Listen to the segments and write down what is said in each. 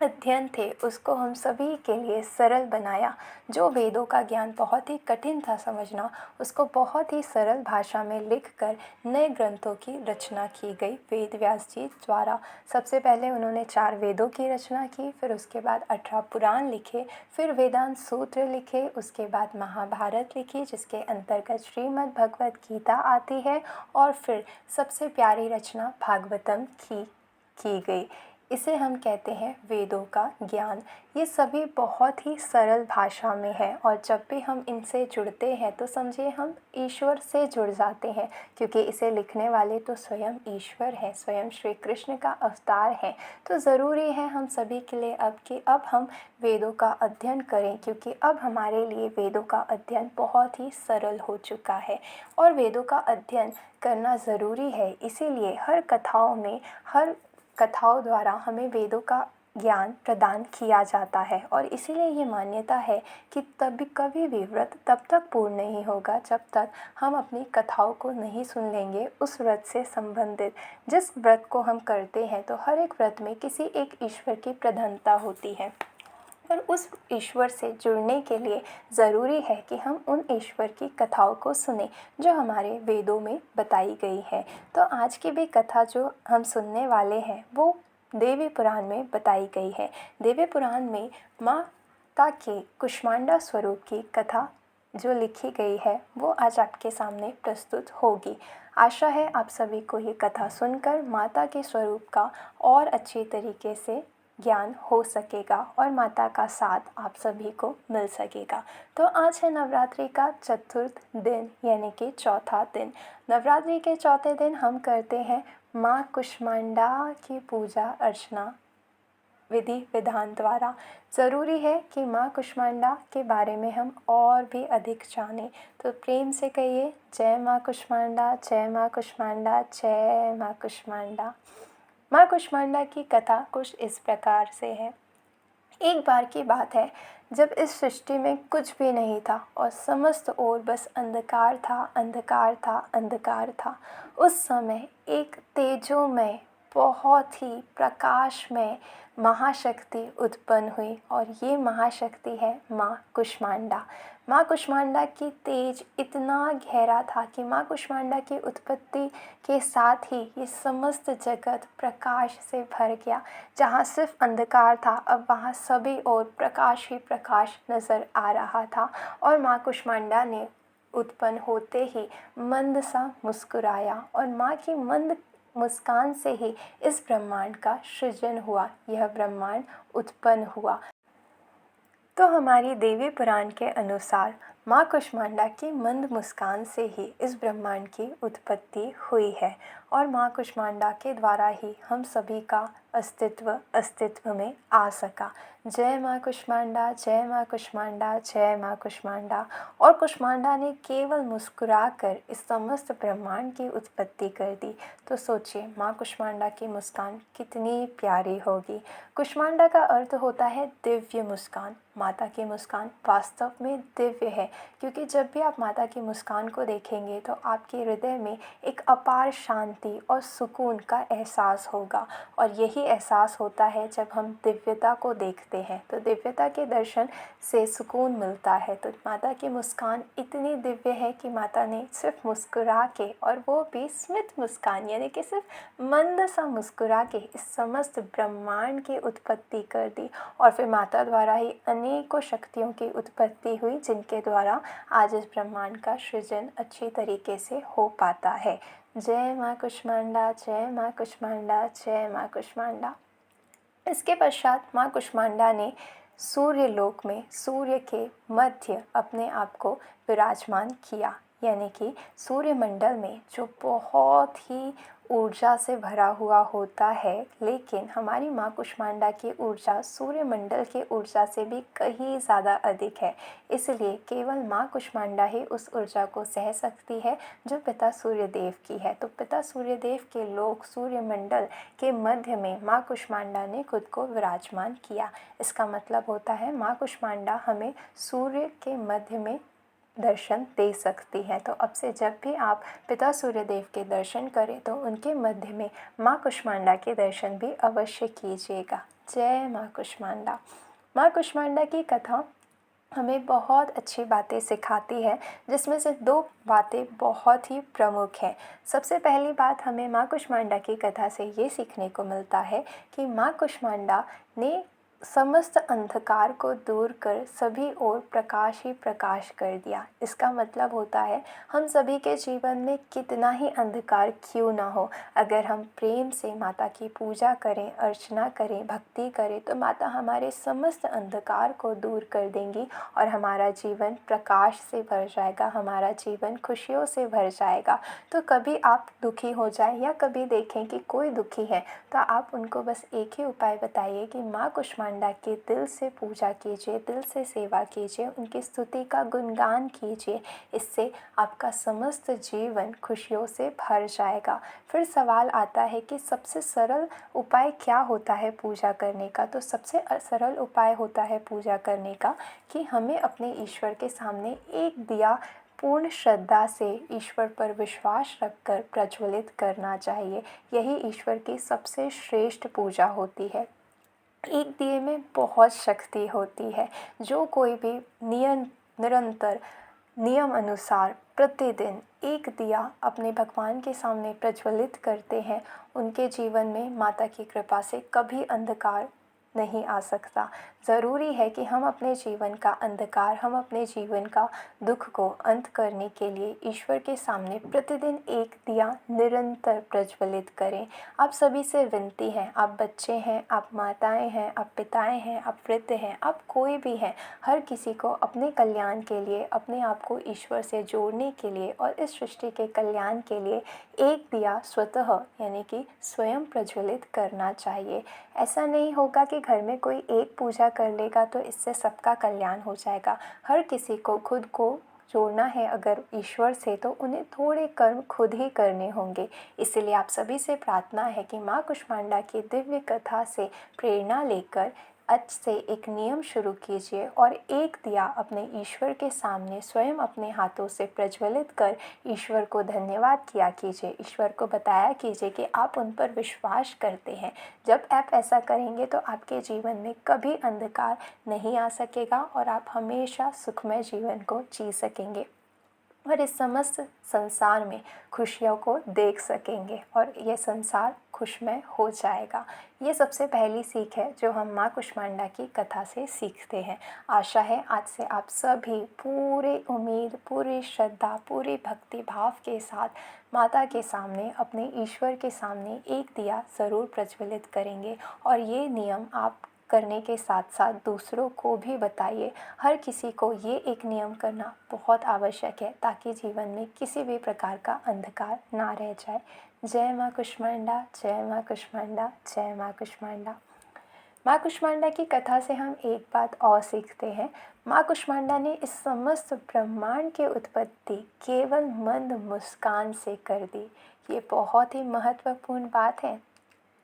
अध्ययन थे उसको हम सभी के लिए सरल बनाया। जो वेदों का ज्ञान बहुत ही कठिन था समझना, उसको बहुत ही सरल भाषा में लिखकर नए ग्रंथों की रचना की गई वेद व्यास जी द्वारा। सबसे पहले उन्होंने 4 वेदों की रचना की, फिर उसके बाद 18 पुराण लिखे, फिर वेदांत सूत्र लिखे, उसके बाद महाभारत लिखी जिसके अंतर्गत श्रीमद् भगवत गीता आती है, और फिर सबसे प्यारी रचना भागवतम की गई। इसे हम कहते हैं वेदों का ज्ञान। ये सभी बहुत ही सरल भाषा में है, और जब भी हम इनसे जुड़ते हैं तो समझिए हम ईश्वर से जुड़ जाते हैं, क्योंकि इसे लिखने वाले तो स्वयं ईश्वर हैं, स्वयं श्री कृष्ण का अवतार है। तो ज़रूरी है हम सभी के लिए अब हम वेदों का अध्ययन करें, क्योंकि अब हमारे लिए वेदों का अध्ययन बहुत ही सरल हो चुका है। और वेदों का अध्ययन करना ज़रूरी है, इसीलिए हर कथाओं द्वारा हमें वेदों का ज्ञान प्रदान किया जाता है। और इसीलिए ये मान्यता है कि कभी भी व्रत तब तक पूर्ण नहीं होगा जब तक हम अपनी कथाओं को नहीं सुन लेंगे। उस व्रत से संबंधित जिस व्रत को हम करते हैं, तो हर एक व्रत में किसी एक ईश्वर की प्रधानता होती है, पर उस ईश्वर से जुड़ने के लिए ज़रूरी है कि हम उन ईश्वर की कथाओं को सुने जो हमारे वेदों में बताई गई है। तो आज की भी कथा जो हम सुनने वाले हैं वो देवी पुराण में बताई गई है। देवी पुराण में माता के कुष्मांडा स्वरूप की कथा जो लिखी गई है वो आज आपके सामने प्रस्तुत होगी। आशा है आप सभी को ये कथा सुनकर माता के स्वरूप का और अच्छी तरीके से ज्ञान हो सकेगा और माता का साथ आप सभी को मिल सकेगा। तो आज है नवरात्रि का चतुर्थ दिन, यानी कि चौथा दिन। नवरात्रि के चौथे दिन हम करते हैं माँ कुष्मांडा की पूजा अर्चना विधि विधान द्वारा। ज़रूरी है कि माँ कुष्मांडा के बारे में हम और भी अधिक जानें, तो प्रेम से कहिए जय माँ कुष्मांडा, जय माँ कुष्मांडा, जय माँ कुष्मांडा। माँ कुष्मांडा की कथा कुछ इस प्रकार से है। एक बार की बात है जब इस सृष्टि में कुछ भी नहीं था और समस्त ओर बस अंधकार था, अंधकार था, अंधकार था। उस समय एक तेजोमय, बहुत ही प्रकाशमय महाशक्ति उत्पन्न हुई, और ये महाशक्ति है माँ कुष्मांडा। माँ कुष्मांडा की तेज इतना गहरा था कि माँ कुष्मांडा की उत्पत्ति के साथ ही ये समस्त जगत प्रकाश से भर गया। जहाँ सिर्फ अंधकार था, अब वहाँ सभी ओर प्रकाश ही प्रकाश नज़र आ रहा था। और माँ कुष्मांडा ने उत्पन्न होते ही मंद सा मुस्कुराया, और माँ की मंद मुस्कान से ही इस ब्रह्मांड का सृजन हुआ, यह ब्रह्मांड उत्पन्न हुआ। तो हमारी देवी पुराण के अनुसार माँ कुष्मांडा की मंद मुस्कान से ही इस ब्रह्मांड की उत्पत्ति हुई है, और माँ कुष्मांडा के द्वारा ही हम सभी का अस्तित्व में आ सका। जय माँ कुष्मांडा, जय माँ कुष्मांडा, जय माँ कुष्मांडा। और कुष्मांडा ने केवल मुस्कुराकर इस समस्त ब्रह्मांड की उत्पत्ति कर दी। तो सोचिए माँ कुष्मांडा की मुस्कान कितनी प्यारी होगी। कुष्मांडा का अर्थ होता है दिव्य मुस्कान। माता की मुस्कान वास्तव में दिव्य है, क्योंकि जब भी आप माता की मुस्कान को देखेंगे तो आपके हृदय में एक अपार शांति और सुकून का एहसास होगा। और यही एहसास होता है जब हम दिव्यता को देखते हैं, तो दिव्यता के दर्शन से सुकून मिलता है। तो माता की मुस्कान इतनी दिव्य है कि माता ने सिर्फ मुस्कुरा के, और वो भी स्मित मुस्कान, यानी कि सिर्फ मंद सा मुस्कुरा के इस समस्त ब्रह्मांड की उत्पत्ति कर दी। और फिर माता द्वारा ही अनेकों शक्तियों की उत्पत्ति हुई, जिनके द्वारा आज इस ब्रह्मांड का सृजन अच्छी तरीके से हो पाता है। जय माँ कुष्मांडा, जय माँ कुष्मांडा, जय माँ कुष्मांडा। इसके पश्चात माँ कुष्मांडा ने सूर्य लोक में सूर्य के मध्य अपने आप को विराजमान किया, यानी कि सूर्यमंडल में जो बहुत ही ऊर्जा से भरा हुआ होता है, लेकिन हमारी माँ कुष्मांडा की ऊर्जा सूर्यमंडल की ऊर्जा से भी कहीं ज़्यादा अधिक है। इसलिए केवल माँ कुष्मांडा ही उस ऊर्जा को सह सकती है जो पिता सूर्यदेव की है। तो पिता सूर्यदेव के लोक सूर्यमंडल के मध्य में माँ कुष्मांडा ने खुद को विराजमान किया। इसका मतलब होता है माँ कुष्मांडा हमें सूर्य के मध्य में दर्शन दे सकती हैं। तो अब से जब भी आप पिता सूर्यदेव के दर्शन करें तो उनके मध्य में माँ कुष्मांडा के दर्शन भी अवश्य कीजिएगा। जय माँ कुष्मांडा। माँ कुष्मांडा की कथा हमें बहुत अच्छी बातें सिखाती है, जिसमें से 2 बातें बहुत ही प्रमुख हैं। सबसे पहली बात हमें माँ कुष्मांडा की कथा से ये सीखने को मिलता है कि माँ कुष्मांडा ने समस्त अंधकार को दूर कर सभी ओर प्रकाश ही प्रकाश कर दिया। इसका मतलब होता है हम सभी के जीवन में कितना ही अंधकार क्यों ना हो, अगर हम प्रेम से माता की पूजा करें, अर्चना करें, भक्ति करें तो माता हमारे समस्त अंधकार को दूर कर देंगी और हमारा जीवन प्रकाश से भर जाएगा, हमारा जीवन खुशियों से भर जाएगा। तो कभी आप दुखी हो जाए या कभी देखें कि कोई दुखी है तो आप उनको बस एक ही उपाय बताइए कि माँ कुष्मांडा की दिल से पूजा कीजिए, दिल से सेवा कीजिए, उनकी स्तुति का गुणगान कीजिए। इससे आपका समस्त जीवन खुशियों से भर जाएगा। फिर सवाल आता है कि सबसे सरल उपाय क्या होता है पूजा करने का। तो सबसे सरल उपाय होता है पूजा करने का कि हमें अपने ईश्वर के सामने एक दिया पूर्ण श्रद्धा से ईश्वर पर विश्वास रखकर प्रज्वलित करना चाहिए। यही ईश्वर की सबसे श्रेष्ठ पूजा होती है। एक दिए में बहुत शक्ति होती है। जो कोई भी निरंतर नियम अनुसार प्रतिदिन एक दिया अपने भगवान के सामने प्रज्वलित करते हैं, उनके जीवन में माता की कृपा से कभी अंधकार नहीं आ सकता। ज़रूरी है कि हम अपने जीवन का अंधकार, हम अपने जीवन का दुख को अंत करने के लिए ईश्वर के सामने प्रतिदिन एक दिया निरंतर प्रज्वलित करें। आप सभी से विनती है, आप बच्चे हैं, आप माताएं हैं, आप पिताएं हैं, आप वृद्ध हैं, आप कोई भी हैं, हर किसी को अपने कल्याण के लिए, अपने आप को ईश्वर से जोड़ने के लिए और इस सृष्टि के कल्याण के लिए एक दिया स्वतः यानी कि स्वयं प्रज्वलित करना चाहिए। ऐसा नहीं होगा कि घर में कोई एक पूजा कर लेगा तो इससे सबका कल्याण हो जाएगा। हर किसी को खुद को जोड़ना है अगर ईश्वर से, तो उन्हें थोड़े कर्म खुद ही करने होंगे। इसलिए आप सभी से प्रार्थना है कि माँ कुष्मांडा की दिव्य कथा से प्रेरणा लेकर आज से एक नियम शुरू कीजिए और एक दिया अपने ईश्वर के सामने स्वयं अपने हाथों से प्रज्वलित कर ईश्वर को धन्यवाद किया कीजिए, ईश्वर को बताया कीजिए कि आप उन पर विश्वास करते हैं। जब आप ऐसा करेंगे तो आपके जीवन में कभी अंधकार नहीं आ सकेगा और आप हमेशा सुखमय जीवन को जी सकेंगे और इस समस्त संसार में खुशियों को देख सकेंगे और ये संसार खुशमय हो जाएगा। ये सबसे पहली सीख है जो हम माँ कुष्मांडा की कथा से सीखते हैं। आशा है आज से आप सभी पूरे उम्मीद, पूरी श्रद्धा, पूरी भक्ति भाव के साथ माता के सामने, अपने ईश्वर के सामने एक दिया ज़रूर प्रज्वलित करेंगे और ये नियम आप करने के साथ साथ दूसरों को भी बताइए। हर किसी को ये एक नियम करना बहुत आवश्यक है ताकि जीवन में किसी भी प्रकार का अंधकार ना रह जाए। जय माँ कुष्मांडा, जय माँ कुष्मांडा, जय माँ कुष्मांडा। माँ कुष्मांडा की कथा से हम एक बात और सीखते हैं। माँ कुष्मांडा ने इस समस्त ब्रह्मांड की उत्पत्ति केवल मंद मुस्कान से कर दी। ये बहुत ही महत्वपूर्ण बात है।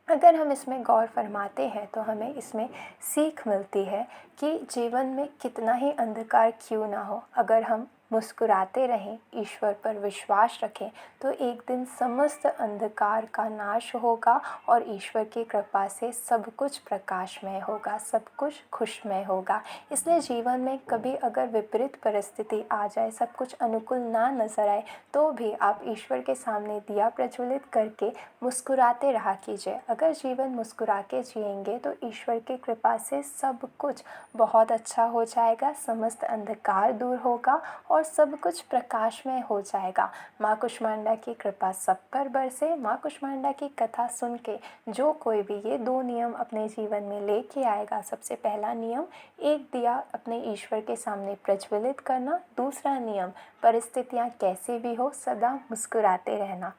अगर हम इसमें गौर फरमाते हैं तो हमें इसमें सीख मिलती है कि जीवन में कितना ही अंधकार क्यों ना हो, अगर हम मुस्कुराते रहें, ईश्वर पर विश्वास रखें तो एक दिन समस्त अंधकार का नाश होगा और ईश्वर की कृपा से सब कुछ प्रकाशमय होगा, सब कुछ खुशमय होगा। इसलिए जीवन में कभी अगर विपरीत परिस्थिति आ जाए, सब कुछ अनुकूल ना नज़र आए, तो भी आप ईश्वर के सामने दिया प्रज्वलित करके मुस्कुराते रहा कीजिए। अगर जीवन मुस्कुरा के जिएंगे तो ईश्वर की कृपा से सब कुछ बहुत अच्छा हो जाएगा, समस्त अंधकार दूर होगा और सब कुछ प्रकाशमय हो जाएगा। माँ कुष्मांडा की कृपा सब पर बरसे। माँ कुष्मांडा की कथा सुन के जो कोई भी ये 2 नियम अपने जीवन में लेके आएगा, सबसे पहला नियम एक दिया अपने ईश्वर के सामने प्रज्वलित करना, दूसरा नियम परिस्थितियाँ कैसी भी हो सदा मुस्कुराते रहना।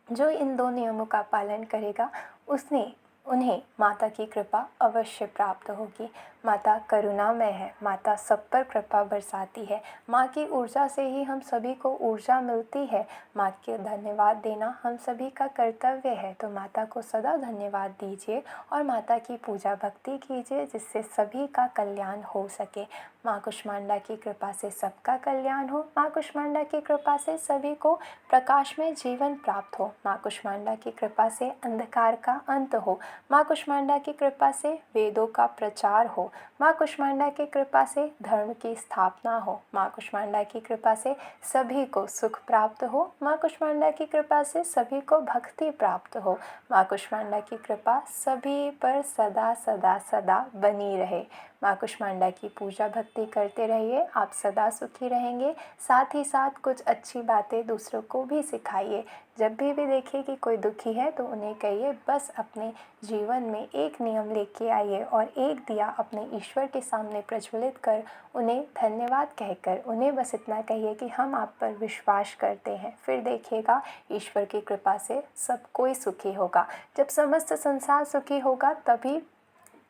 जो इन 2 नियमों का पालन करेगा उसने उन्हें माता की कृपा अवश्य प्राप्त होगी। माता करुणामय है, माता सब पर कृपा बरसाती है। माँ की ऊर्जा से ही हम सभी को ऊर्जा मिलती है। माँ के धन्यवाद देना हम सभी का कर्तव्य है। तो माता को सदा धन्यवाद दीजिए और माता की पूजा भक्ति कीजिए, जिससे सभी का कल्याण हो सके। माँ कुष्मांडा की कृपा से सबका कल्याण हो। माँ कुष्मांडा की कृपा से सभी को प्रकाश में जीवन प्राप्त हो। माँ कुष्मांडा की कृपा से अंधकार का अंत हो। माँ कुष्मांडा की कृपा से वेदों का प्रचार हो। माँ कुष्मांडा की कृपा से धर्म की स्थापना हो। माँ कुष्मांडा की कृपा से सभी को सुख प्राप्त हो। माँ कुष्मांडा की कृपा से सभी को भक्ति प्राप्त हो। माँ कुष्मांडा की कृपा सभी पर सदा सदा सदा बनी रहे। माँ कुष्मांडा की पूजा भक्ति करते रहिए, आप सदा सुखी रहेंगे। साथ ही साथ कुछ अच्छी बातें दूसरों को भी सिखाइए। जब भी देखिए कि कोई दुखी है तो उन्हें कहिए बस अपने जीवन में एक नियम लेके आइए और एक दिया अपने ईश्वर के सामने प्रज्वलित कर उन्हें धन्यवाद कहकर उन्हें बस इतना कहिए कि हम आप पर विश्वास करते हैं। फिर देखिएगा ईश्वर की कृपा से सब कोई सुखी होगा। जब समस्त संसार सुखी होगा तभी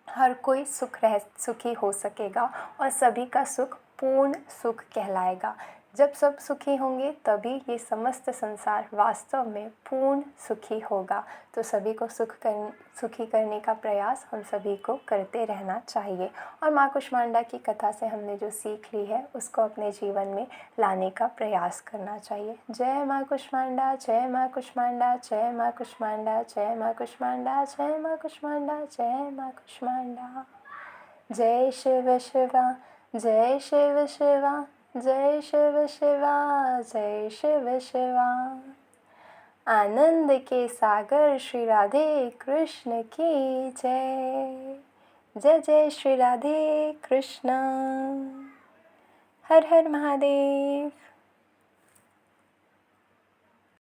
हर कोई सुखी हो सकेगा और सभी का सुख पूर्ण सुख कहलाएगा। जब सब सुखी होंगे तभी ये समस्त संसार वास्तव में पूर्ण सुखी होगा। तो सभी को सुखी करने का प्रयास हम सभी को करते रहना चाहिए। और माँ कुष्मांडा की कथा से हमने जो सीख ली है उसको अपने जीवन में लाने का प्रयास करना चाहिए। जय माँ कुष्मांडा, जय माँ कुष्मांडा, जय माँ कुष्मांडा, जय माँ कुष्मांडा, जय माँ कुष्मांडा, जय माँ कुष्मांडा। जय शिव शिवा, जय शिव शिवा, जय शिव शिवा, जय शिव शिवा। आनंद के सागर श्री राधे कृष्ण की जय। जय जय श्री राधे कृष्ण। हर हर महादेव।